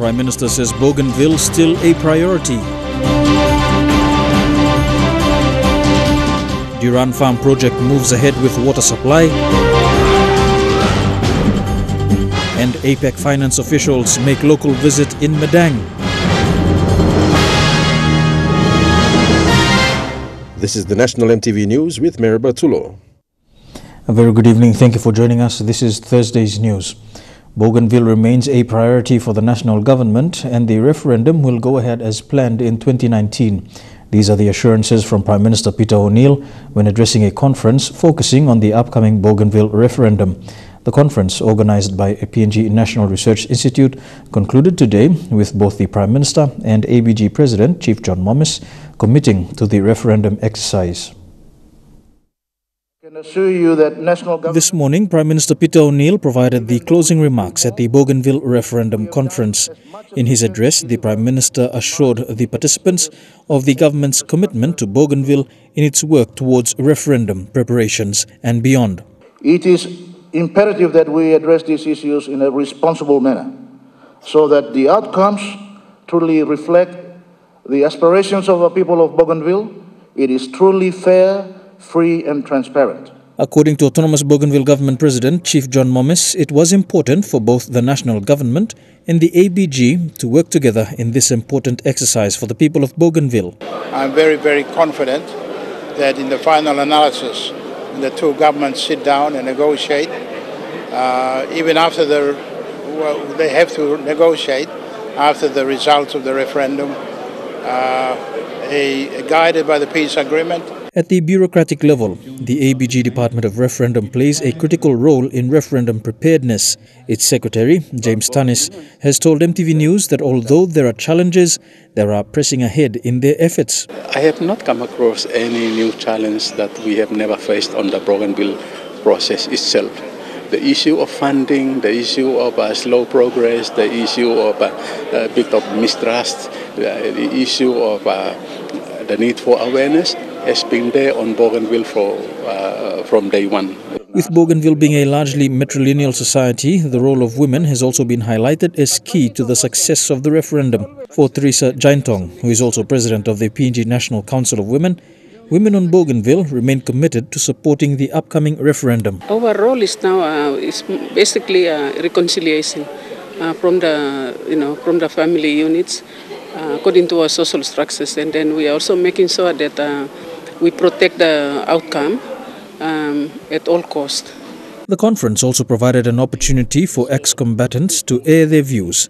Prime Minister says Bougainville still a priority. Duran Farm Project moves ahead with water supply. And APEC Finance officials make local visit in Madang. This is the National EMTV News with Meriba Tulo. A very good evening. Thank you for joining us. This is Thursday's news. Bougainville remains a priority for the national government and the referendum will go ahead as planned in 2019. These are the assurances from Prime Minister Peter O'Neill when addressing a conference focusing on the upcoming Bougainville referendum. The conference, organized by a PNG National Research Institute, concluded today with both the Prime Minister and ABG President Chief John Mommis committing to the referendum exercise. This morning, Prime Minister Peter O'Neill provided the closing remarks at the Bougainville Referendum Conference. In his address, the Prime Minister assured the participants of the government's commitment to Bougainville in its work towards referendum preparations and beyond. It is imperative that we address these issues in a responsible manner so that the outcomes truly reflect the aspirations of the people of Bougainville. It is truly fair, free and transparent. According to Autonomous Bougainville Government President Chief John Mommis, it was important for both the national government and the ABG to work together in this important exercise for the people of Bougainville. I'm very, very confident that in the final analysis, when the two governments sit down and negotiate, even after they have to negotiate after the results of the referendum, guided by the peace agreement. At the bureaucratic level, the ABG Department of Referendum plays a critical role in referendum preparedness. Its secretary, James Tanis, has told MTV News that although there are challenges, they are pressing ahead in their efforts. I have not come across any new challenge that we have never faced on the Bougainville process itself. The issue of funding, the issue of slow progress, the issue of a bit of mistrust, the issue of the need for awareness has been there on Bougainville from day one. With Bougainville being a largely matrilineal society, the role of women has also been highlighted as key to the success of the referendum. For Teresa Jaintong, who is also president of the PNG National Council of Women, women on Bougainville remain committed to supporting the upcoming referendum. Our role is now is basically reconciliation from the family units according to our social structures, and then we are also making sure that we protect the outcome at all costs. The conference also provided an opportunity for ex-combatants to air their views.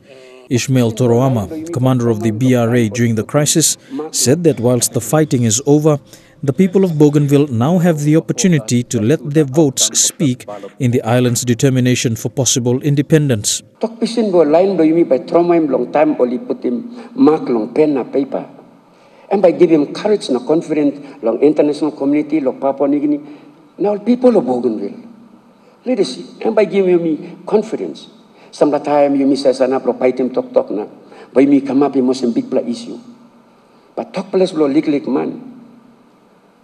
Ishmael Toroama, commander of the BRA during the crisis, said that whilst the fighting is over, the people of Bougainville now have the opportunity to let their votes speak in the island's determination for possible independence. And by giving him courage and confidence long international community, long Papua New Guinea, now people of Bougainville. Let us see. And by giving me confidence, some of the time you miss us and up him talk na. By me come up in most big issue. But talk place blow lik man.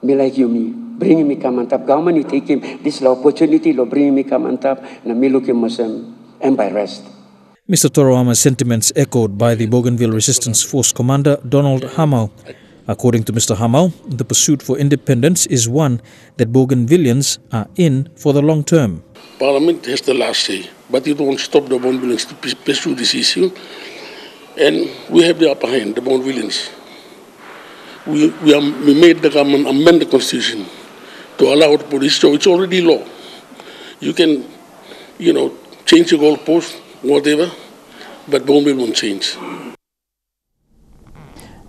Me like you me. Bring me come on top. Government take him this opportunity lo bring me come on top na me look him and by rest. Mr. Toroama's sentiments echoed by the Bougainville Resistance Force Commander Donald Hamau. According to Mr. Hamau, the pursuit for independence is one that Bougainvillians are in for the long term. Parliament has the last say, but it won't stop the Bougainvillians to pursue this issue. And we have the upper hand, the Bougainvillians. We made the government amend the constitution to allow the police, so it's already law. You can, change the goalpost, whatever, but Bougainville won't change.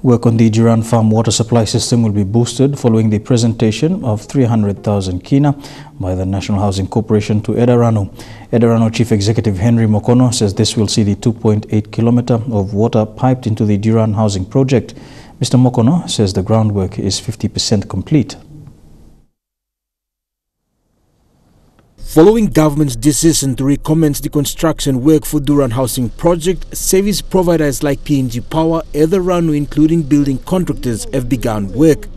Work on the Duran Farm water supply system will be boosted following the presentation of 300,000 kina by the National Housing Corporation to Edarano. Edarano Chief Executive Henry Mokono says this will see the 2.8 kilometer of water piped into the Duran Housing Project. Mr. Mokono says the groundwork is 50% complete. Following government's decision to recommence the construction work for Duran Housing Project, service providers like PNG Power, Edarano, including building contractors, have begun work.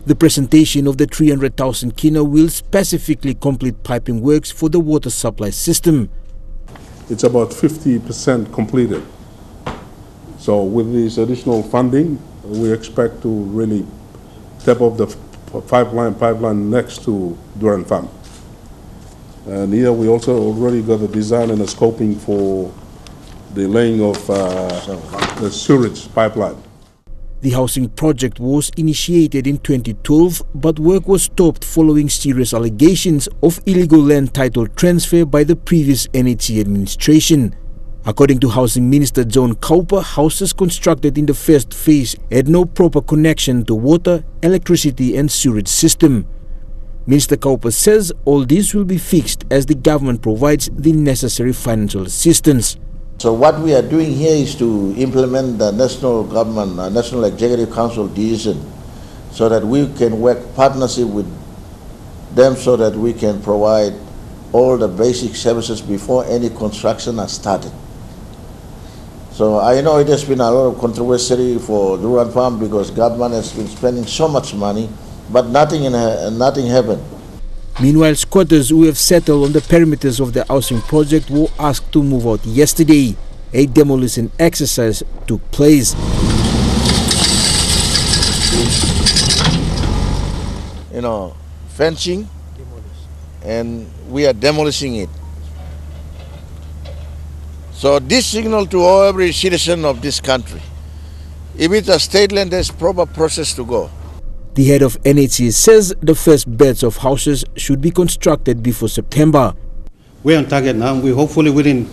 The presentation of the 300,000 kina will specifically complete piping works for the water supply system. It's about 50% completed. So with this additional funding, we expect to really tap off the pipeline next to Duran Farm. And here we also already got the design and the scoping for the laying of the sewage pipeline. The housing project was initiated in 2012, but work was stopped following serious allegations of illegal land title transfer by the previous NHC administration. According to Housing Minister John Kaupa, houses constructed in the first phase had no proper connection to water, electricity and sewage system. Minister Kaupa says all this will be fixed as the government provides the necessary financial assistance. So what we are doing here is to implement the national government, National Executive Council decision, so that we can work partnership with them so that we can provide all the basic services before any construction has started. So I know it has been a lot of controversy for Duran Farm because government has been spending so much money, but nothing happened. Meanwhile, squatters who have settled on the perimeters of the housing project were asked to move out yesterday. A demolition exercise took place. You know, fencing, and we are demolishing it. So this signal to every citizen of this country, if it's a state land, there's proper process to go. The head of NHC says the first beds of houses should be constructed before September. We're on target now. We hopefully within,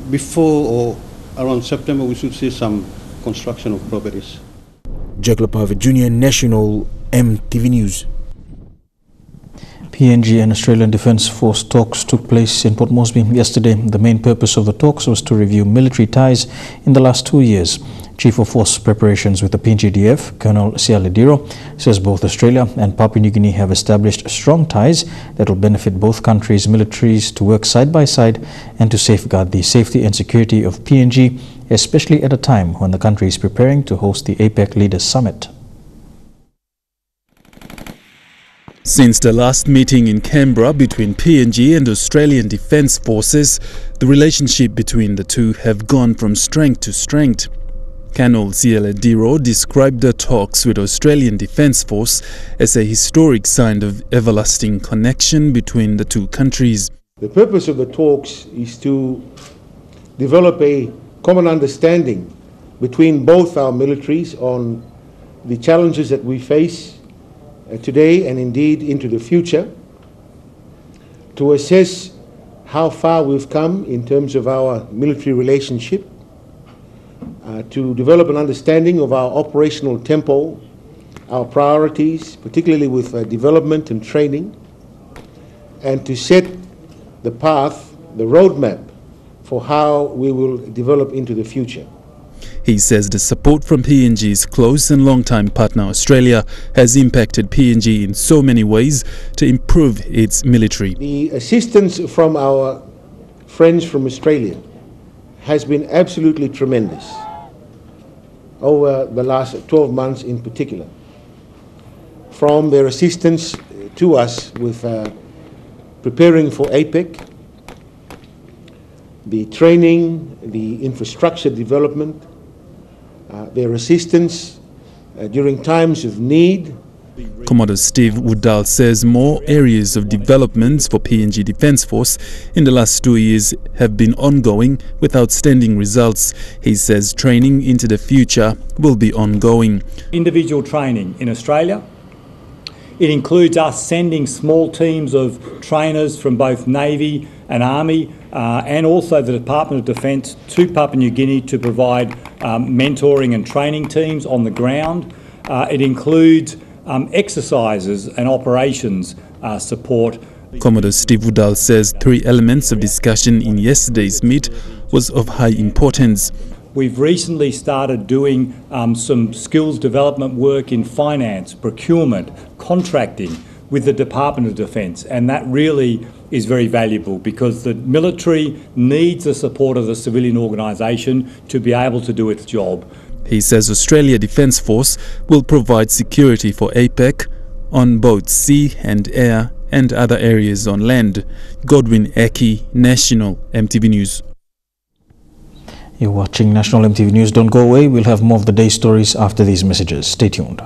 before or around September, we should see some construction of properties. Capela Jr. National EMTV News. PNG and Australian Defence Force talks took place in Port Moresby yesterday. The main purpose of the talks was to review military ties in the last 2 years. Chief of Force Preparations with the PNGDF, Colonel Sialediro, says both Australia and Papua New Guinea have established strong ties that will benefit both countries' militaries to work side by side and to safeguard the safety and security of PNG, especially at a time when the country is preparing to host the APEC Leaders Summit. Since the last meeting in Canberra between PNG and Australian Defence Forces, the relationship between the two have gone from strength to strength. Colonel Sialediro described the talks with Australian Defence Force as a historic sign of everlasting connection between the two countries. The purpose of the talks is to develop a common understanding between both our militaries on the challenges that we face today and indeed into the future, to assess how far we've come in terms of our military relationship, to develop an understanding of our operational tempo, our priorities, particularly with development and training, and to set the path, the roadmap for how we will develop into the future. He says the support from PNG's close and long-time partner Australia has impacted PNG in so many ways to improve its military. The assistance from our friends from Australia has been absolutely tremendous over the last 12 months in particular. From their assistance to us with preparing for APEC, the training, the infrastructure development, their assistance during times of need. Commodore Steve Woodall says more areas of developments for PNG Defence Force in the last 2 years have been ongoing with outstanding results. He says training into the future will be ongoing. Individual training in Australia. It includes us sending small teams of trainers from both Navy and Army and also the Department of Defence to Papua New Guinea to provide mentoring and training teams on the ground. It includes exercises and operations support. Commodore Steve Woodall says 3 elements of discussion in yesterday's meet was of high importance. We've recently started doing some skills development work in finance, procurement, contracting with the Department of Defence, and that really is very valuable because the military needs the support of the civilian organisation to be able to do its job. He says Australia Defence Force will provide security for APEC on both sea and air and other areas on land. Godwin Eki, National EMTV News. You're watching National MTV News. Don't go away. We'll have more of the day's stories after these messages. Stay tuned.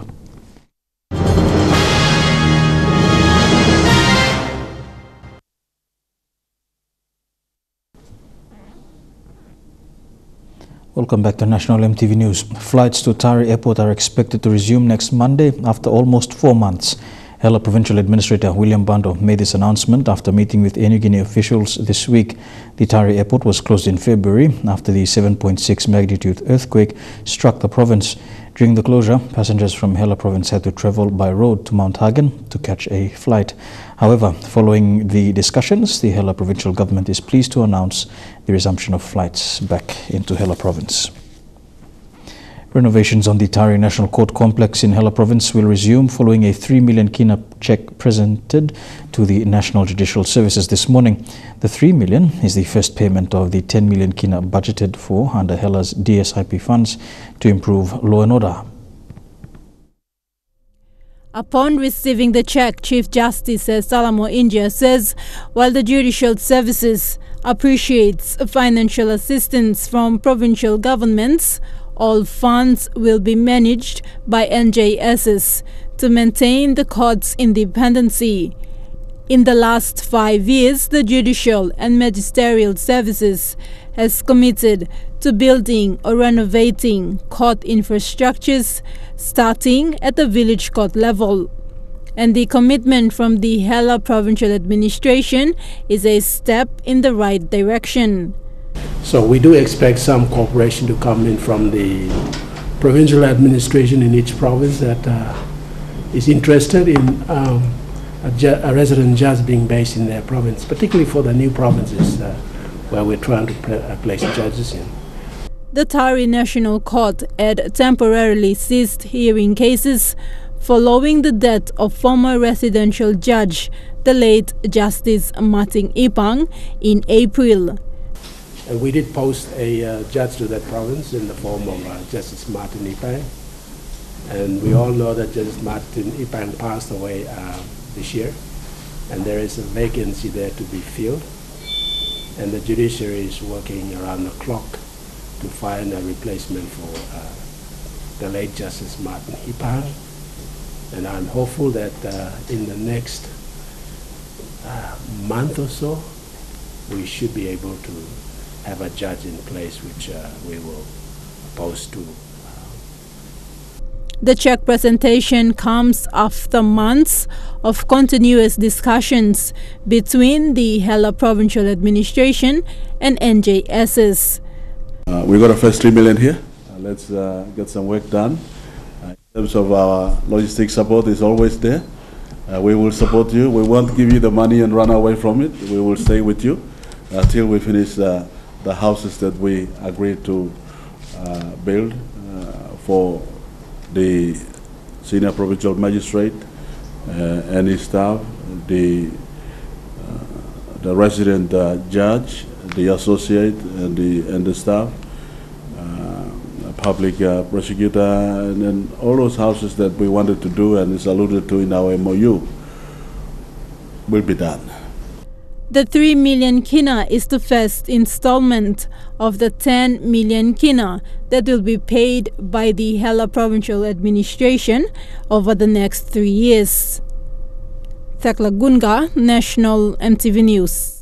Welcome back to National MTV News. Flights to Tari Airport are expected to resume next Monday after almost 4 months. Hela Provincial Administrator William Bando made this announcement after meeting with New Guinea officials this week. The Tari Airport was closed in February after the 7.6 magnitude earthquake struck the province. During the closure, passengers from Hela Province had to travel by road to Mount Hagen to catch a flight. However, following the discussions, the Hela Provincial Government is pleased to announce the resumption of flights back into Hela Province. Renovations on the Tari National Court complex in Hela Province will resume following a 3 million kina cheque presented to the National Judicial Services this morning. The 3 million is the first payment of the 10 million kina budgeted for under Hela's DSIP funds to improve law and order. Upon receiving the cheque, Chief Justice Salamo India says while the Judicial Services appreciates financial assistance from provincial governments, all funds will be managed by NJSs to maintain the court's independency. In the last 5 years, the Judicial and Magisterial Services has committed to building or renovating court infrastructures starting at the village court level. And the commitment from the Hela Provincial Administration is a step in the right direction. So we do expect some cooperation to come in from the provincial administration in each province that is interested in a resident judge being based in their province, particularly for the new provinces where we're trying to place judges in. The Tari National Court had temporarily ceased hearing cases following the death of former residential judge, the late Justice Martin Ipang, in April. And we did post a judge to that province in the form of Justice Martin Ipang. And we all know that Justice Martin Ipang passed away this year. And there is a vacancy there to be filled. And the judiciary is working around the clock to find a replacement for the late Justice Martin Ipang. And I'm hopeful that in the next month or so, we should be able to have a judge in place which we will post to. The cheque presentation comes after months of continuous discussions between the Hela Provincial Administration and NJSs. We got a first 3 million here. Let's get some work done. In terms of our logistics support is always there. We will support you. We won't give you the money and run away from it. We will stay with you until we finish the houses that we agreed to build for the senior provincial magistrate and his staff, the resident judge, the associate, and the staff, public prosecutor, and all those houses that we wanted to do and is alluded to in our MOU will be done. The 3 million kina is the first installment of the 10 million kina that will be paid by the Hela Provincial Administration over the next 3 years. Thekla Gunga, National MTV News.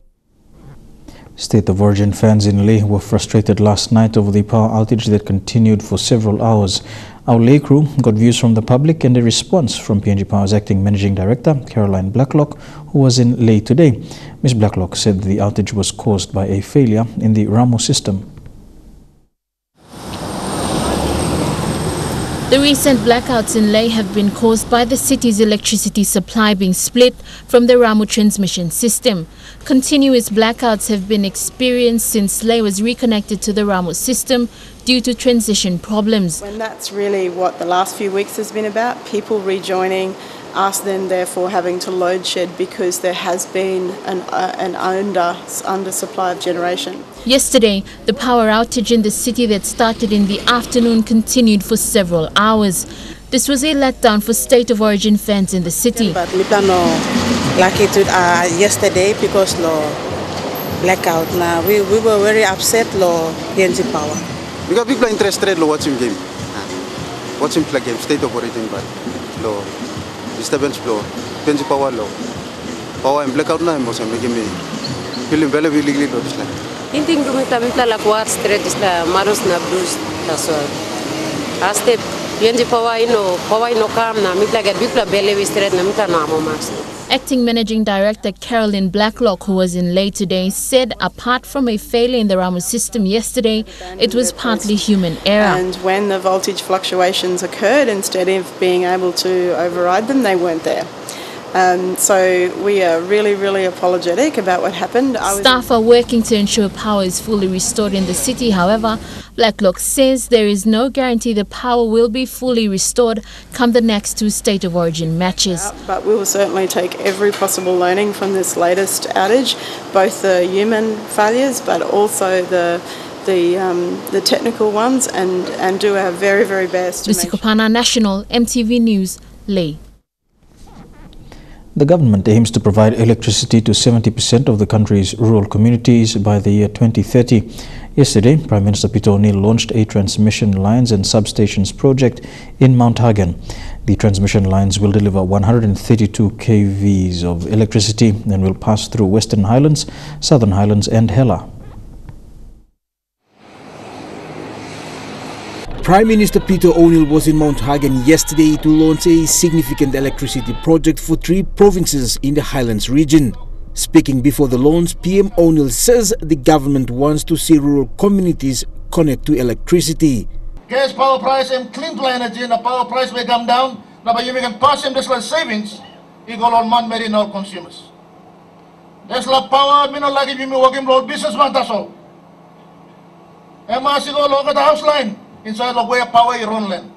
State of Origin fans in Leh were frustrated last night over the power outage that continued for several hours. Our Leh crew got views from the public and a response from PNG Power's Acting Managing Director, Caroline Blacklock, who was in Leh today. Ms. Blacklock said the outage was caused by a failure in the Ramu system. The recent blackouts in Leh have been caused by the city's electricity supply being split from the Ramu transmission system. Continuous blackouts have been experienced since Leh was reconnected to the Ramu system due to transition problems. And that's really what the last few weeks has been about, people rejoining, us then therefore having to load shed because there has been an undersupply of generation. Yesterday, the power outage in the city that started in the afternoon continued for several hours. This was a letdown for State of Origin fans in the city. But we plan like it yesterday because blackout. Now we were very upset lo PNG power. Because people are interested in watching game. Watching play game, state operating by law, disturbance law, PNG power law. Power and blackout na mo sa making me feeling very legally lo disla. Inting rumita la kuat straight isla maros na blues taswa. Aste PNG power ino kam na mitla get bipla bele straight na mita na mo mas. Acting Managing Director Carolyn Blacklock, who was in late today, said apart from a failure in the Ramu system yesterday, it was partly human error. And when the voltage fluctuations occurred, instead of being able to override them, they weren't there. So we are really apologetic about what happened. Staff are working to ensure power is fully restored in the city. However, Blacklock says there is no guarantee the power will be fully restored come the next two State of Origin matches. But we will certainly take every possible learning from this latest outage, both the human failures but also the technical ones, and do our very best. Lucy Kopana, National EMTV News, Leh. The government aims to provide electricity to 70% of the country's rural communities by the year 2030. Yesterday, Prime Minister Peter O'Neill launched a transmission lines and substations project in Mount Hagen. The transmission lines will deliver 132 kVs of electricity and will pass through Western Highlands, Southern Highlands and Hela. Prime Minister Peter O'Neill was in Mount Hagen yesterday to launch a significant electricity project for 3 provinces in the Highlands region. Speaking before the launch, PM O'Neill says the government wants to see rural communities connect to electricity. Gas power price and clean energy and the power price will come down. Now you can pass them this like savings, you go on man many all consumers. There's like power, me not like if you working road business man that's all. And I go look at the house line. Inside of where power your own land.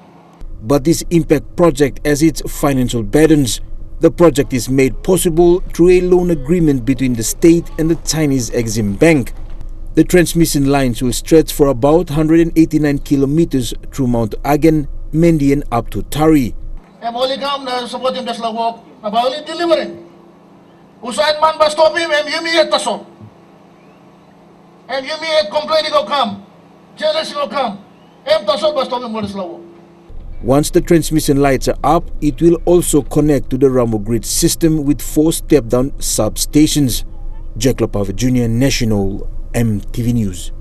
But this impact project has its financial burdens. The project is made possible through a loan agreement between the state and the Chinese Exim Bank. The transmission lines will stretch for about 189 kilometers through Mount Hagen, Mendi and up to Tari. I'm only come na support him just like walk. I'm only delivering. Usain man ba stop him? You me at taso. And you me at complaining go come. Jealous go come. Once the transmission lights are up, it will also connect to the Ramu grid system with 4 step-down substations. Jack Lopava Jr., National EMTV News.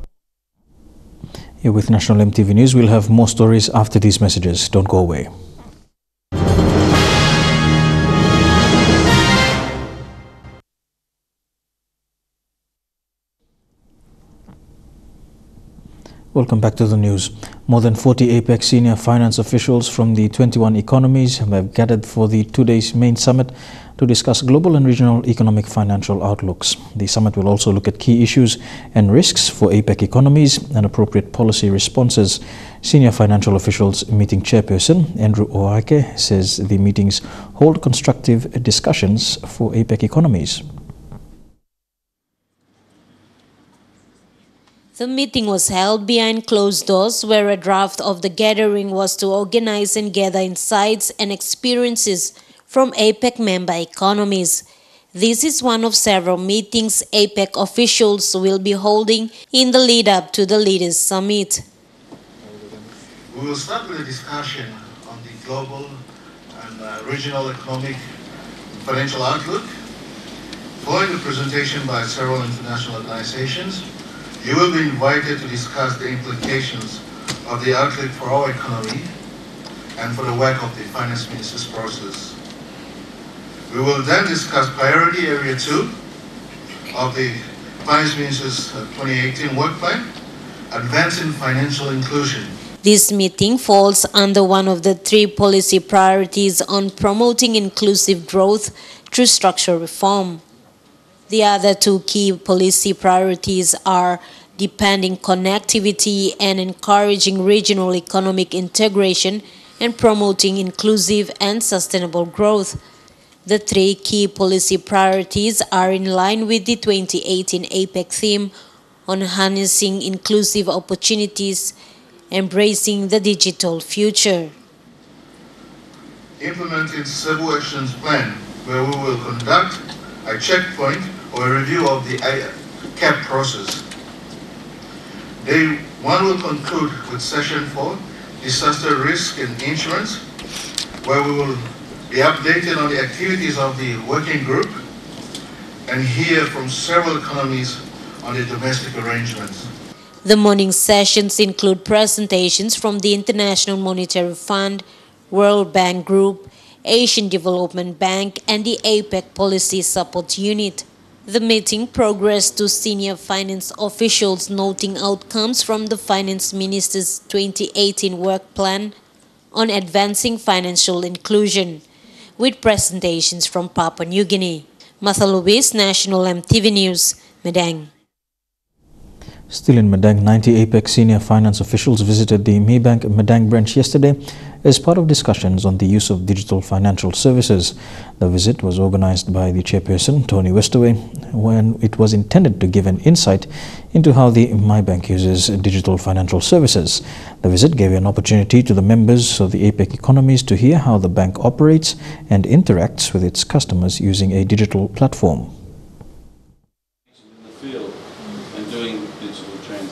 Here with National EMTV News, we'll have more stories after these messages. Don't go away. Welcome back to the news. More than 40 APEC senior finance officials from the 21 economies have gathered for the 2 days main summit to discuss global and regional economic financial outlooks. The summit will also look at key issues and risks for APEC economies and appropriate policy responses. Senior financial officials meeting chairperson Andrew Oake says the meetings hold constructive discussions for APEC economies. The meeting was held behind closed doors, where a draft of the gathering was to organize and gather insights and experiences from APEC member economies. This is one of several meetings APEC officials will be holding in the lead-up to the Leaders' Summit. We will start with a discussion on the global and regional economic and financial outlook. Following the presentation by several international organizations, you will be invited to discuss the implications of the outlook for our economy and for the work of the Finance Minister's process. We will then discuss priority area 2 of the Finance Minister's 2018 work plan, advancing financial inclusion. This meeting falls under one of the 3 policy priorities on promoting inclusive growth through structural reform. The other 2 key policy priorities are deepening connectivity and encouraging regional economic integration and promoting inclusive and sustainable growth. The 3 key policy priorities are in line with the 2018 APEC theme on harnessing inclusive opportunities, embracing the digital future. Implementing several actions plan where we will conduct a checkpoint or a review of the CAP process. Day 1 will conclude with session 4, disaster risk and insurance, where we will be updated on the activities of the working group and hear from several economies on the domestic arrangements. The morning sessions include presentations from the International Monetary Fund, World Bank Group, Asian Development Bank, and the APEC Policy Support Unit. The meeting progressed to senior finance officials noting outcomes from the Finance Minister's 2018 work plan on advancing financial inclusion, with presentations from Papua New Guinea. Mathaluwis, National EMTV News, Madang. Still in Madang, 90 APEC senior finance officials visited the MiBank Madang branch yesterday as part of discussions on the use of digital financial services. The visit was organized by the chairperson, Tony Westaway, when it was intended to give an insight into how the MiBank uses digital financial services. The visit gave an opportunity to the members of the APEC economies to hear how the bank operates and interacts with its customers using a digital platform.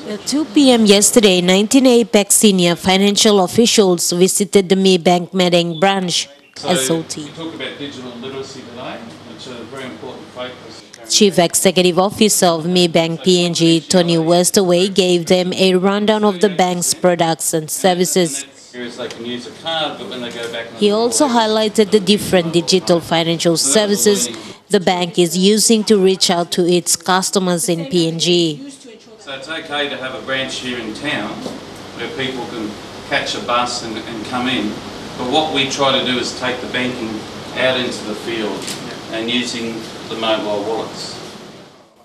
At 2 p.m. yesterday, 19 APEC senior financial officials visited the MiBank Madang branch, SOT. We talk about digital literacy today, which is a very important focus. Chief Executive Officer of MiBank PNG, Tony Westaway, gave them a rundown of the bank's products and services. He also highlighted the different digital financial services the bank is using to reach out to its customers in PNG. So it's okay to have a branch here in town where people can catch a bus and come in. But what we try to do is take the banking out into the field and using the mobile wallets.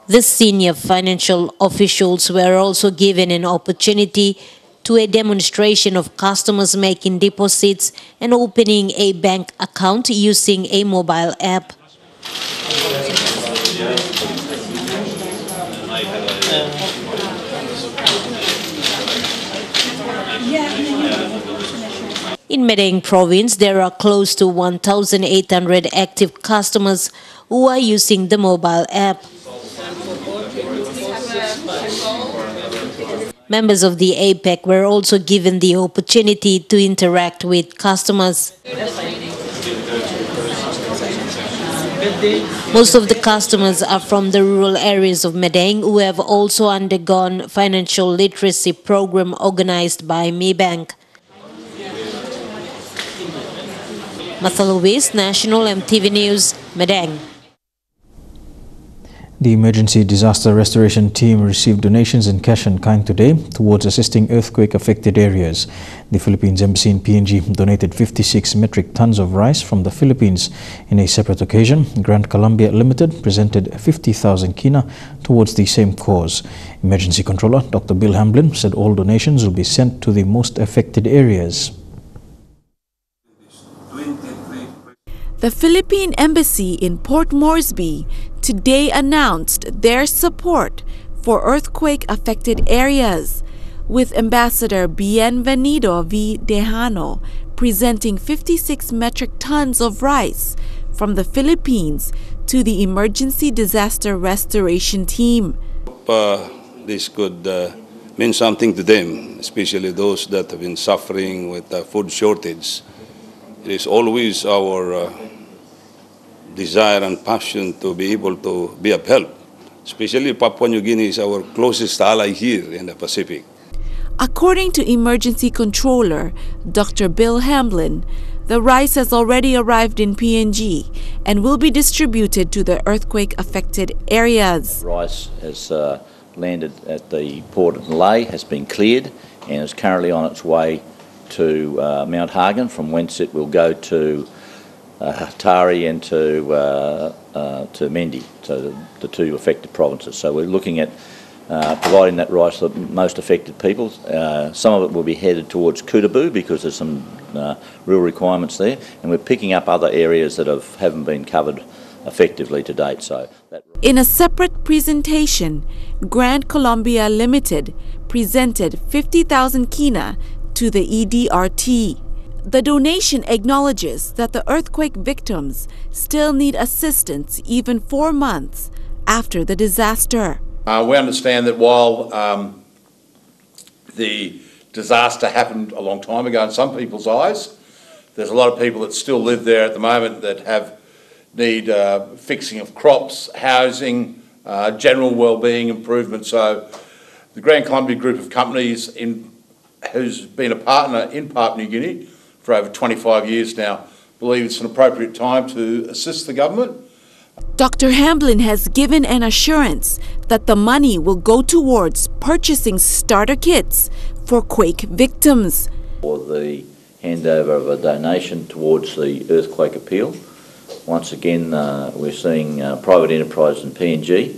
The senior financial officials were also given an opportunity to a demonstration of customers making deposits and opening a bank account using a mobile app. In Madang province, there are close to 1,800 active customers who are using the mobile app. Members of the APEC were also given the opportunity to interact with customers. Most of the customers are from the rural areas of Madang who have also undergone financial literacy program organized by MiBank. Mathaluwis, National EMTV News, Madang. The Emergency Disaster Restoration Team received donations in cash and kind today towards assisting earthquake-affected areas. The Philippines Embassy in PNG donated 56 metric tons of rice from the Philippines. In a separate occasion, Grand Columbia Limited presented 50,000 kina towards the same cause. Emergency Controller Dr. Bill Hamblin said all donations will be sent to the most affected areas. The Philippine Embassy in Port Moresby today announced their support for earthquake-affected areas, with Ambassador Bienvenido V. Dejano presenting 56 metric tons of rice from the Philippines to the Emergency Disaster Restoration Team. This could mean something to them, especially those that have been suffering with food shortage. It is always our desire and passion to be able to be of help. Especially Papua New Guinea is our closest ally here in the Pacific. According to Emergency Controller Dr. Bill Hamblin, the rice has already arrived in PNG and will be distributed to the earthquake-affected areas. Rice has landed at the port of Lae, has been cleared and is currently on its way to Mount Hagen, from whence it will go to Tari and to Mendi, so the two affected provinces. So we're looking at providing that rice to the most affected people. Some of it will be headed towards Kutubu because there's some real requirements there, and we're picking up other areas that haven't been covered effectively to date. In a separate presentation, Grand Columbia Limited presented 50,000 kina to the EDRT. The donation acknowledges that the earthquake victims still need assistance even 4 months after the disaster. We understand that while the disaster happened a long time ago in some people's eyes, there's a lot of people that still live there at the moment that need fixing of crops, housing, general wellbeing improvement. So the Grand Columbia Group of companies who's been a partner in Papua New Guinea for over 25 years now, believe it's an appropriate time to assist the government. Dr. Hamblin has given an assurance that the money will go towards purchasing starter kits for quake victims. For the handover of a donation towards the earthquake appeal. Once again, we're seeing private enterprise and PNG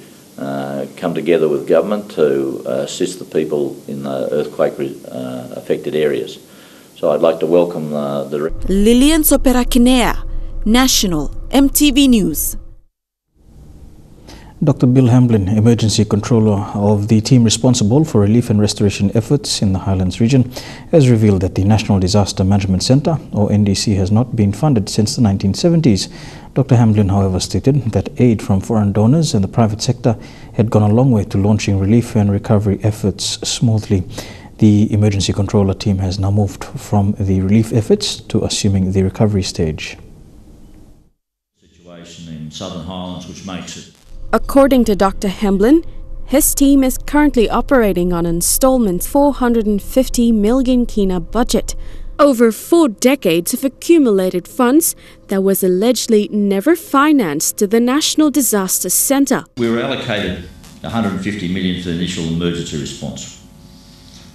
come together with government to assist the people in the earthquake affected areas. So I'd like to welcome the... Lilian Soperakinea, National EMTV News. Dr. Bill Hamblin, Emergency Controller of the team responsible for relief and restoration efforts in the Highlands region, has revealed that the National Disaster Management Centre, or NDC, has not been funded since the 1970s. Dr. Hamblin, however, stated that aid from foreign donors and the private sector had gone a long way to launching relief and recovery efforts smoothly. The Emergency Controller team has now moved from the relief efforts to assuming the recovery stage. Situation in Southern Highlands which makes it. According to Dr. Hamblin, his team is currently operating on an installment 450 million kina budget, over 4 decades of accumulated funds that was allegedly never financed to the National Disaster Centre. We were allocated 150 million for the initial emergency response.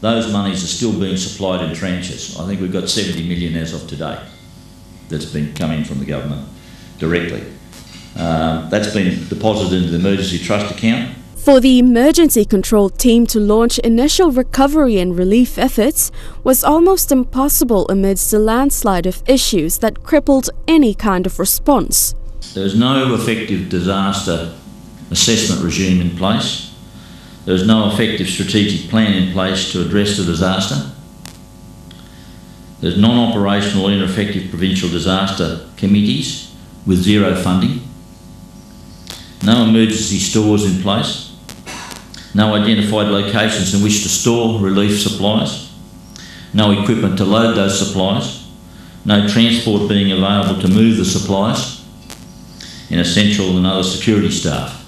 Those monies are still being supplied in tranches. I think we've got 70 million as of today that's been coming from the government directly. That's been deposited into the emergency trust account. For the emergency control team to launch initial recovery and relief efforts was almost impossible amidst a landslide of issues that crippled any kind of response. There is no effective disaster assessment regime in place. There is no effective strategic plan in place to address the disaster. There's non-operational or ineffective provincial disaster committees with zero funding. No emergency stores in place, no identified locations in which to store relief supplies, no equipment to load those supplies, no transport being available to move the supplies, and essential and other security staff.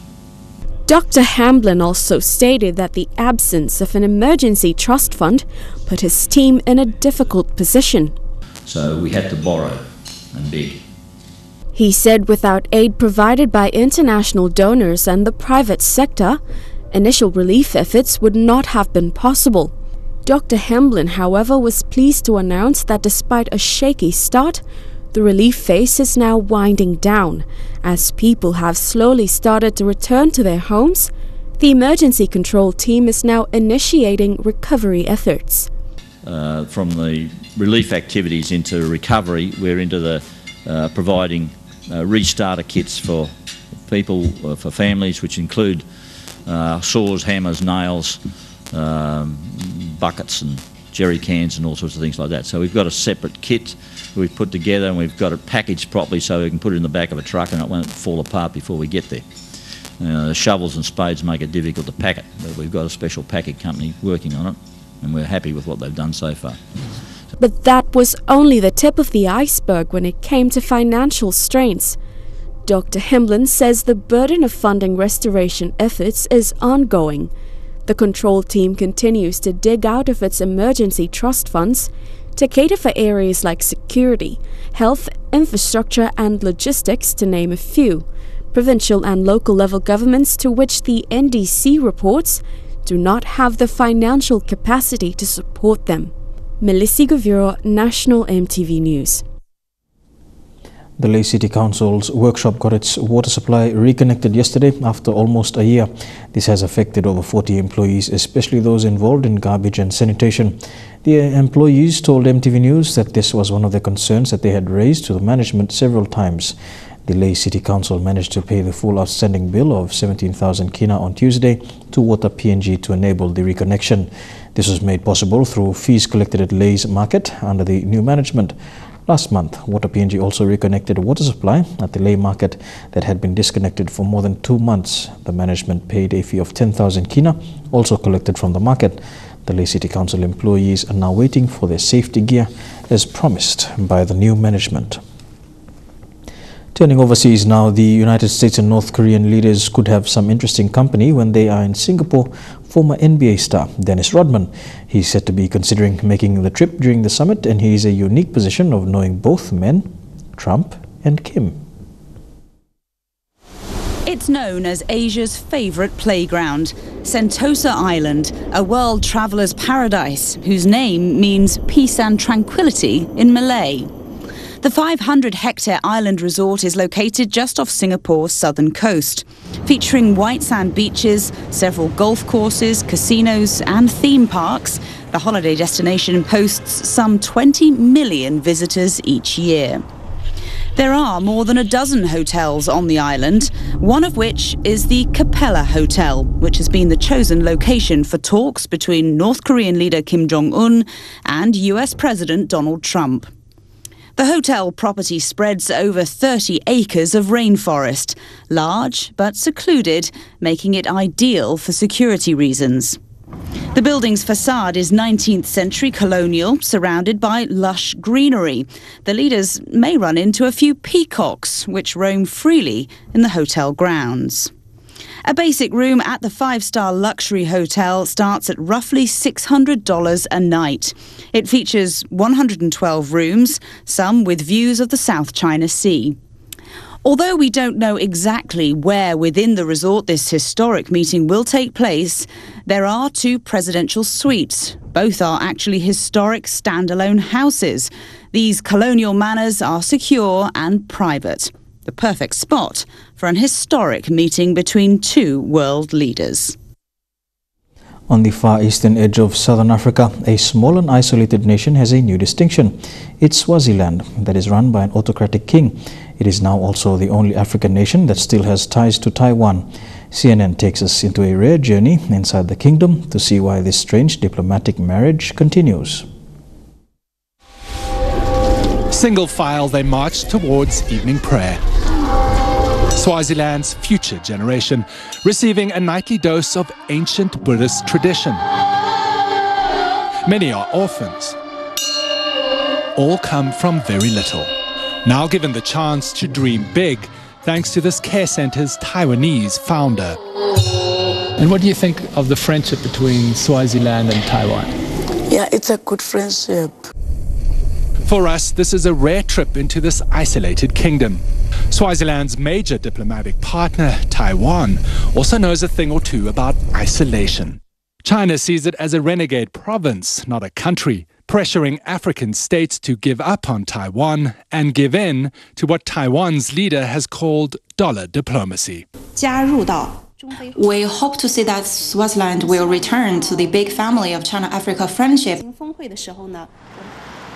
Dr. Hamblin also stated that the absence of an emergency trust fund put his team in a difficult position. So we had to borrow and beg. He said without aid provided by international donors and the private sector, initial relief efforts would not have been possible. Dr. Hamblin, however, was pleased to announce that despite a shaky start, the relief phase is now winding down. As people have slowly started to return to their homes, the emergency control team is now initiating recovery efforts. From the relief activities into recovery, we're into the providing restarter kits for people, for families, which include saws, hammers, nails, buckets and jerry cans and all sorts of things like that. So we've got a separate kit we've put together and we've got it packaged properly so we can put it in the back of a truck and it won't fall apart before we get there. The shovels and spades make it difficult to pack it, but we've got a special packing company working on it and we're happy with what they've done so far. But that was only the tip of the iceberg when it came to financial strains. Dr. Hamblin says the burden of funding restoration efforts is ongoing. The control team continues to dig out of its emergency trust funds to cater for areas like security, health, infrastructure and logistics, to name a few. Provincial and local level governments to which the NDC reports do not have the financial capacity to support them. Melissa Goviro, National EMTV News. The Lae City Council's workshop got its water supply reconnected yesterday after almost a year. This has affected over 40 employees, especially those involved in garbage and sanitation. The employees told EMTV News that this was one of the concerns that they had raised to the management several times. The Lae City Council managed to pay the full outstanding bill of 17,000 kina on Tuesday to Water PNG to enable the reconnection. This was made possible through fees collected at Lae's market under the new management. Last month, Water PNG also reconnected a water supply at the Lae market that had been disconnected for more than 2 months. The management paid a fee of 10,000 kina, also collected from the market. The Lae City Council employees are now waiting for their safety gear as promised by the new management. Turning overseas now, the United States and North Korean leaders could have some interesting company when they are in Singapore. Former NBA star Dennis Rodman, he's said to be considering making the trip during the summit, and he is in a unique position of knowing both men, Trump and Kim. It's known as Asia's favourite playground, Sentosa Island, a world traveller's paradise whose name means peace and tranquility in Malay. The 500-hectare island resort is located just off Singapore's southern coast, featuring white sand beaches, several golf courses, casinos and theme parks. The holiday destination hosts some 20 million visitors each year. There are more than a dozen hotels on the island, one of which is the Capela Hotel, which has been the chosen location for talks between North Korean leader Kim Jong-un and US President Donald Trump. The hotel property spreads over 30 acres of rainforest, large but secluded, making it ideal for security reasons. The building's facade is 19th century colonial, surrounded by lush greenery. The leaders may run into a few peacocks, which roam freely in the hotel grounds. A basic room at the 5-star luxury hotel starts at roughly $600 a night. It features 112 rooms, some with views of the South China Sea. Although we don't know exactly where within the resort this historic meeting will take place, there are 2 presidential suites. Both are actually historic standalone houses. These colonial manors are secure and private. The perfect spot for an historic meeting between 2 world leaders. On the far eastern edge of southern Africa, a small and isolated nation has a new distinction. It's Swaziland, that is run by an autocratic king. It is now also the only African nation that still has ties to Taiwan. CNN takes us into a rare journey inside the kingdom to see why this strange diplomatic marriage continues. Single file they march towards evening prayer. Swaziland's future generation receiving a nightly dose of ancient Buddhist tradition. Many are orphans. All come from very little. Now given the chance to dream big, thanks to this care centre's Taiwanese founder. And what do you think of the friendship between Swaziland and Taiwan? Yeah, it's a good friendship. For us, this is a rare trip into this isolated kingdom. Swaziland's major diplomatic partner, Taiwan, also knows a thing or two about isolation. China sees it as a renegade province, not a country, pressuring African states to give up on Taiwan and give in to what Taiwan's leader has called dollar diplomacy. We hope to see that Swaziland will return to the big family of China-Africa friendship.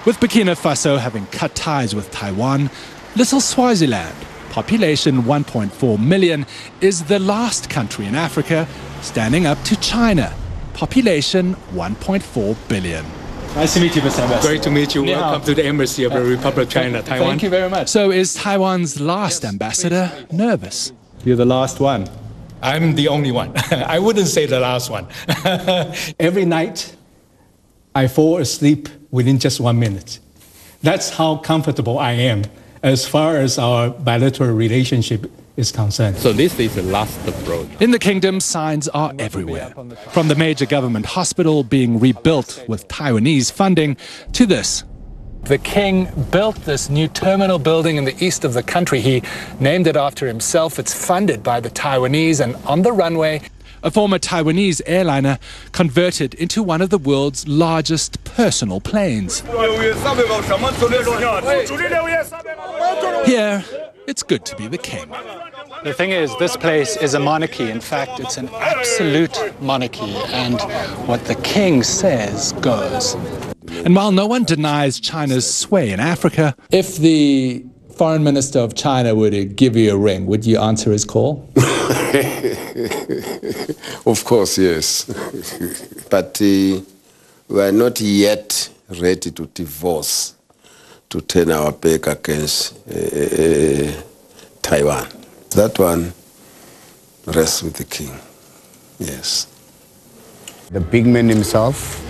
With Burkina Faso having cut ties with Taiwan, little Swaziland, population 1.4 million, is the last country in Africa standing up to China, population 1.4 billion. Nice to meet you, Mr. Ambassador. Great to meet you. Welcome to the Embassy of the Republic of China, Taiwan. Thank you very much. So is Taiwan's last ambassador nervous? You're the last one. I'm the only one. I wouldn't say the last one. Every night, I fall asleep within just 1 minute. That's how comfortable I am as far as our bilateral relationship is concerned. So this is the last approach. In the kingdom, signs are everywhere. From the major government hospital being rebuilt with Taiwanese funding to this. The king built this new terminal building in the east of the country. He named it after himself. It's funded by the Taiwanese, and on the runway, a former Taiwanese airliner converted into one of the world's largest personal planes. Here, it's good to be the king. The thing is, this place is a monarchy. In fact, it's an absolute monarchy, and what the king says goes. And while no one denies China's sway in Africa, if the foreign minister of China were to give you a ring, would you answer his call? Of course, yes. But we are not yet ready to divorce to turn our back against Taiwan. That one rests with the king, yes. The big man himself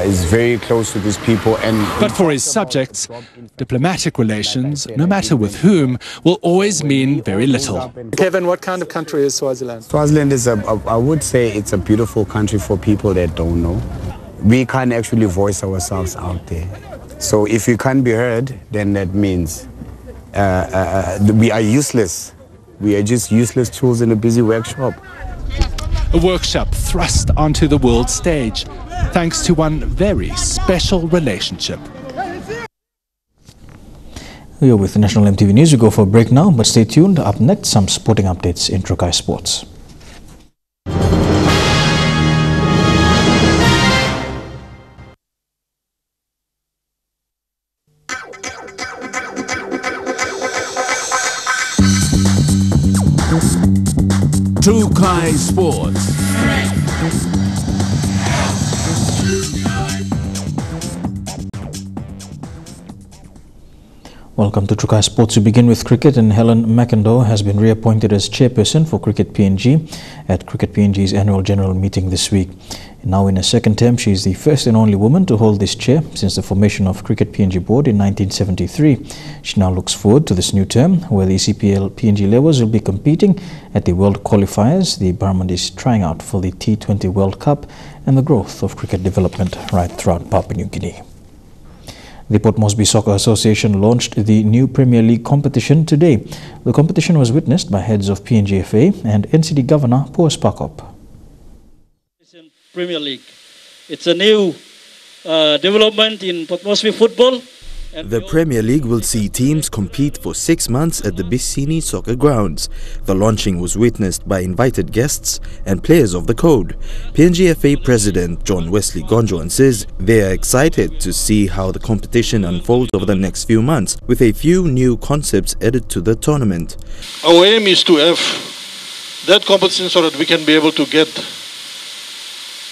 is very close to these people. But for his subjects, diplomatic relations, no matter with whom, will always mean very little. Kevin, what kind of country is Swaziland? Swaziland is, I would say, it's a beautiful country for people that don't know. We can't actually voice ourselves out there. So if you can't be heard, then that means we are useless. We are just useless tools in a busy workshop. A workshop thrust onto the world stage, thanks to one very special relationship. We are with National EMTV News. We go for a break now, but stay tuned. Up next, some sporting updates in Trukai Sports. Trukai Sports. Welcome to Trukai Sports. We begin with cricket, and Helen McIndoe has been reappointed as chairperson for Cricket PNG at Cricket PNG's annual general meeting this week. Now in her second term, she is the first and only woman to hold this chair since the formation of Cricket PNG board in 1973. She now looks forward to this new term, where the ECPL PNG levels will be competing at the World Qualifiers. The Barmand is trying out for the T20 World Cup and the growth of cricket development right throughout Papua New Guinea. The Port Moresby Soccer Association launched the new Premier League competition today. The competition was witnessed by heads of PNGFA and NCD Governor Poas Pakop. Premier League. It's a new development in Port Moresby football. The Premier League will see teams compete for 6 months at the Bisini Soccer Grounds. The launching was witnessed by invited guests and players of the code. PNGFA President John Wesley Gonjoan says they are excited to see how the competition unfolds over the next few months, with a few new concepts added to the tournament. Our aim is to have that competition so that we can be able to get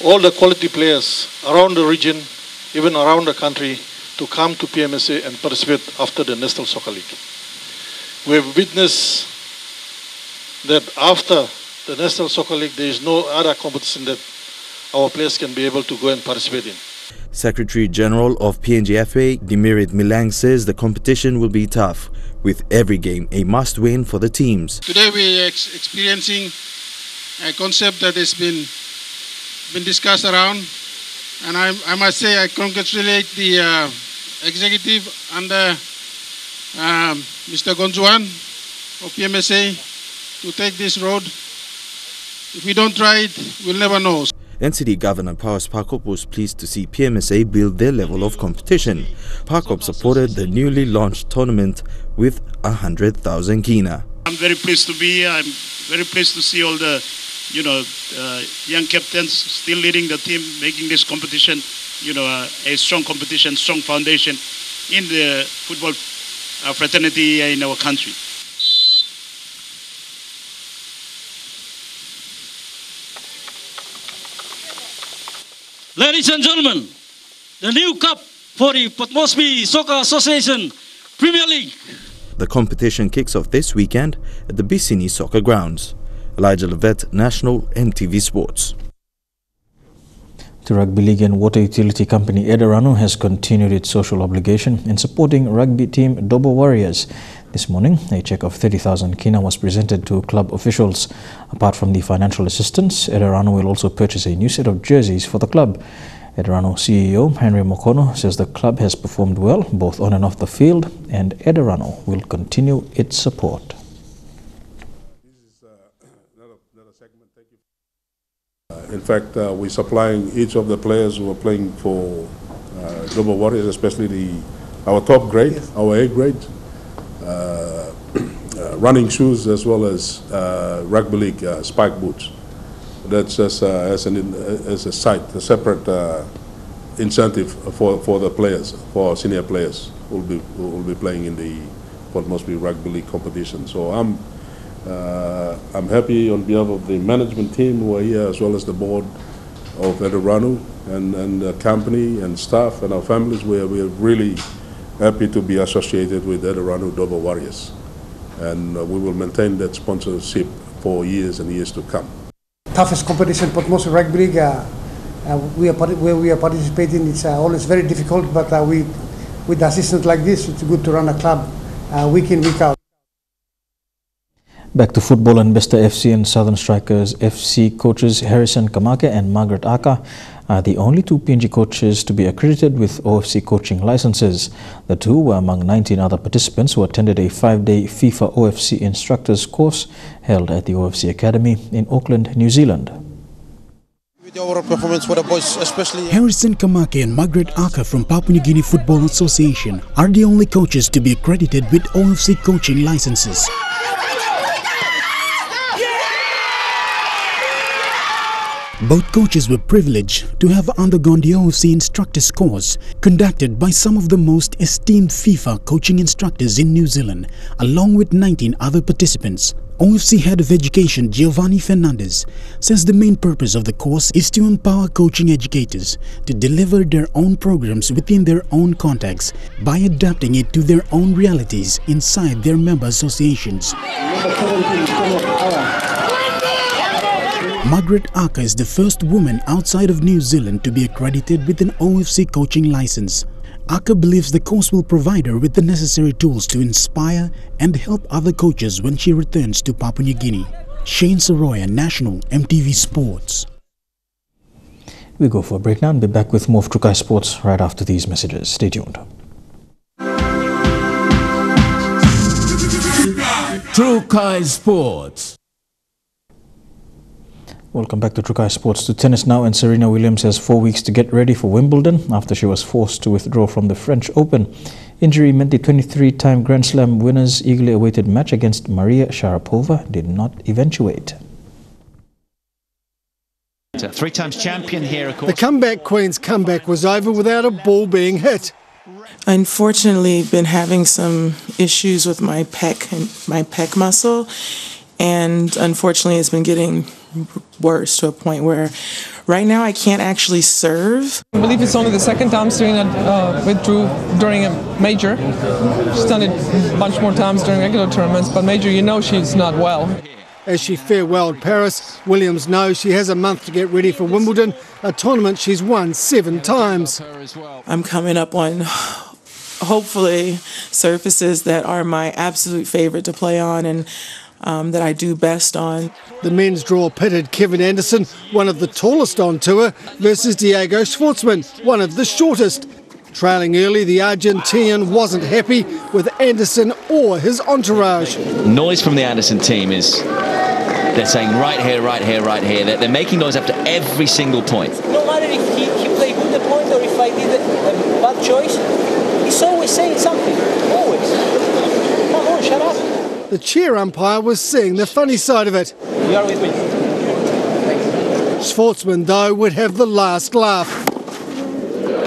all the quality players around the region, even around the country, to come to PMSA and participate after the National Soccer League. We have witnessed that after the National Soccer League, there is no other competition that our players can be able to go and participate in. Secretary General of PNGFA, Dimirit Milang, says the competition will be tough, with every game a must-win for the teams. Today we are experiencing a concept that has been discussed around, and I must say I congratulate the executive under Mr. Gonjuan of PMSA to take this road. If we don't try it, we'll never know. NCD Governor Poas Pakop was pleased to see PMSA build their level of competition. Pakop supported the newly launched tournament with 100,000 kina. I'm very pleased to be here. I'm very pleased to see all the young captains still leading the team, making this competition, a strong competition, strong foundation in the football fraternity in our country. Ladies and gentlemen, the new cup for the Port Moresby Soccer Association Premier League. The competition kicks off this weekend at the Bisini Soccer Grounds. Elijah Levet, National EMTV Sports. The Rugby League and Water Utility Company Edarano has continued its social obligation in supporting rugby team Dobo Warriors. This morning, a cheque of 30,000 kina was presented to club officials. Apart from the financial assistance, Edarano will also purchase a new set of jerseys for the club. Edarano CEO Henry Mokono says the club has performed well both on and off the field, and Edarano will continue its support. In fact, we're supplying each of the players who are playing for Global Warriors, especially our top grade, our A grade, running shoes as well as rugby league spike boots. That's just as a separate incentive for the players, for our senior players who will be playing in the Port Moresby Rugby League competition. So I'm happy on behalf of the management team who are here, as well as the board of Edarano and the company and staff and our families. We are really happy to be associated with the Ranu Dobo Warriors. And we will maintain that sponsorship for years and years to come. Toughest competition, Port Moresby Rugby League, where we are participating, it's always very difficult, but with assistance like this, it's good to run a club week in, week out. Back to football, and Besta FC and Southern Strikers FC coaches Harrison Kamake and Margaret Aka are the only two PNG coaches to be accredited with OFC coaching licenses. The two were among 19 other participants who attended a 5-day FIFA OFC instructors course held at the OFC Academy in Auckland, New Zealand. The overall performance for the boys, especially Harrison Kamake and Margaret Aka from Papua New Guinea Football Association are the only coaches to be accredited with OFC coaching licenses. Both coaches were privileged to have undergone the OFC instructors course conducted by some of the most esteemed FIFA coaching instructors in New Zealand, along with 19 other participants. OFC Head of Education Giovanni Fernandez says the main purpose of the course is to empower coaching educators to deliver their own programs within their own context by adapting it to their own realities inside their member associations. Margaret Aka is the first woman outside of New Zealand to be accredited with an OFC coaching license. Aka believes the course will provide her with the necessary tools to inspire and help other coaches when she returns to Papua New Guinea. Shane Saroya, National EMTV Sports. We go for a break now and be back with more of Trukai Sports right after these messages. Stay tuned. Trukai Sports. Welcome back to Trukai Sports. To tennis now, and Serena Williams has 4 weeks to get ready for Wimbledon after she was forced to withdraw from the French Open. Injury meant the 23-time Grand Slam winner's eagerly awaited match against Maria Sharapova did not eventuate. Three times champion here, of course. The comeback queen's comeback was over without a ball being hit. Unfortunately, been having some issues with my pec muscle, and unfortunately it's been getting worse to a point where right now I can't actually serve. I believe it's only the second time Serena withdrew during a major. She's done it a bunch more times during regular tournaments, but major, you know she's not well. As she farewelled Paris, Williams knows she has a month to get ready for Wimbledon, a tournament she's won 7 times. I'm coming up on hopefully surfaces that are my absolute favorite to play on and that I do best on. The men's draw pitted Kevin Anderson, one of the tallest on tour, versus Diego Schwartzman, one of the shortest. Trailing early, the Argentinian wasn't happy with Anderson or his entourage. Noise from the Anderson team is, they're saying right here, right here, right here. They're making noise after every single point. No matter if he played good the point or if I did a bad choice, he's always saying something, always. Come on, shut up. The chair umpire was seeing the funny side of it. You are with me. Schwartzman, though, would have the last laugh.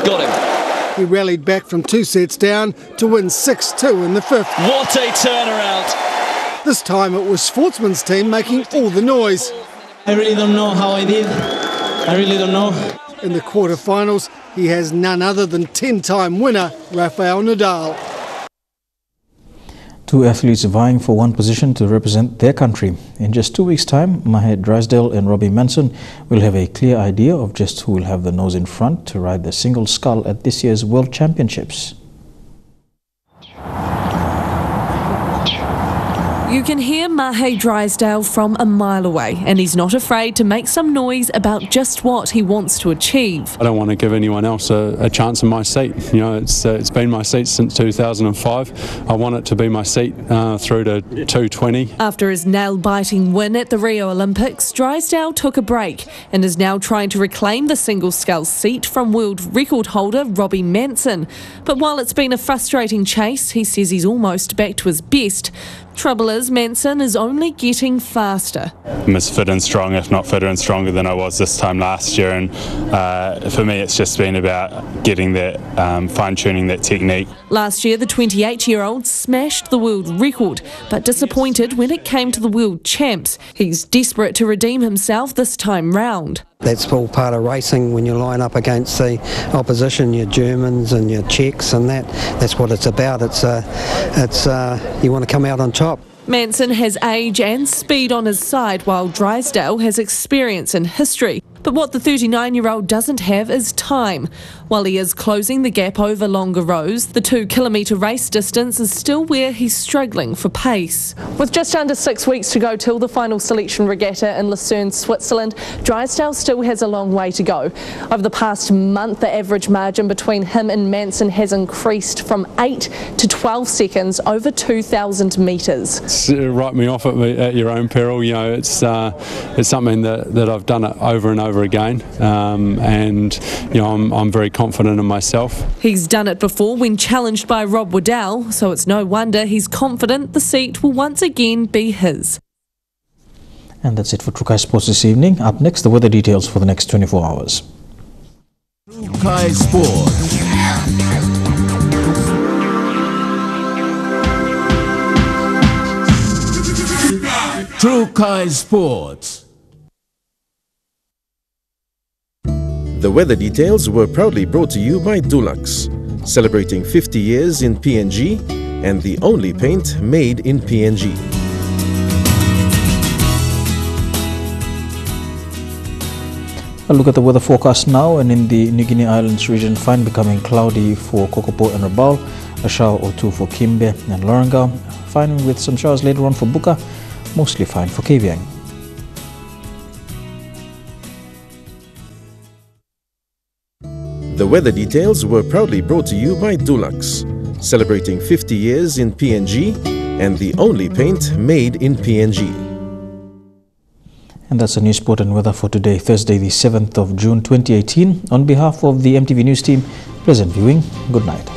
Got him. He rallied back from 2 sets down to win 6-2 in the 5th. What a turnaround. This time it was Schwartzman's team making all the noise. I really don't know how I did. I really don't know. In the quarterfinals, he has none other than 10-time winner Rafael Nadal. 2 athletes vying for one position to represent their country. In just 2 weeks' time, Mahé Drysdale and Robbie Manson will have a clear idea of just who will have the nose in front to ride the single scull at this year's World Championships. You can hear Mahé Drysdale from a mile away, and he's not afraid to make some noise about just what he wants to achieve. I don't want to give anyone else a chance in my seat. You know, it's been my seat since 2005. I want it to be my seat through to 220. After his nail-biting win at the Rio Olympics, Drysdale took a break and is now trying to reclaim the single scull seat from world record holder Robbie Manson. But while it's been a frustrating chase, he says he's almost back to his best. Trouble is, Manson is only getting faster. I'm as fit and strong, if not fitter and stronger than I was this time last year, and for me it's just been about getting that, fine-tuning that technique. Last year the 28-year-old smashed the world record, but disappointed when it came to the world champs. He's desperate to redeem himself this time round. That's all part of racing when you line up against the opposition, your Germans and your Czechs, and that's what it's about. It's you want to come out on top. Manson has age and speed on his side, while Drysdale has experience and history. But what the 39-year-old doesn't have is time. While he is closing the gap over longer rows, the 2-kilometre race distance is still where he's struggling for pace. With just under 6 weeks to go till the final selection regatta in Lucerne, Switzerland, Drysdale still has a long way to go. Over the past month, the average margin between him and Manson has increased from 8 to 12 seconds over 2,000 metres. Write me off at your own peril. You know, it's something that I've done it over and over again, and you know, I'm very confident in myself. He's done it before when challenged by Rob Waddell, so it's no wonder he's confident the seat will once again be his. And that's it for True Kai Sports this evening. Up next, the weather details for the next 24 hours. True Kai Sports. True Kai Sports. The weather details were proudly brought to you by Dulux, celebrating 50 years in PNG and the only paint made in PNG. A look at the weather forecast now, and in the New Guinea Islands region, fine becoming cloudy for Kokopo and Rabaul, a shower or two for Kimbe and Lorengau, fine with some showers later on for Buka, mostly fine for Kavieng. The weather details were proudly brought to you by Dulux, celebrating 50 years in PNG and the only paint made in PNG. And that's the news, sport and weather for today, Thursday the 7th of June 2018. On behalf of the EMTV News team, pleasant viewing. Good night.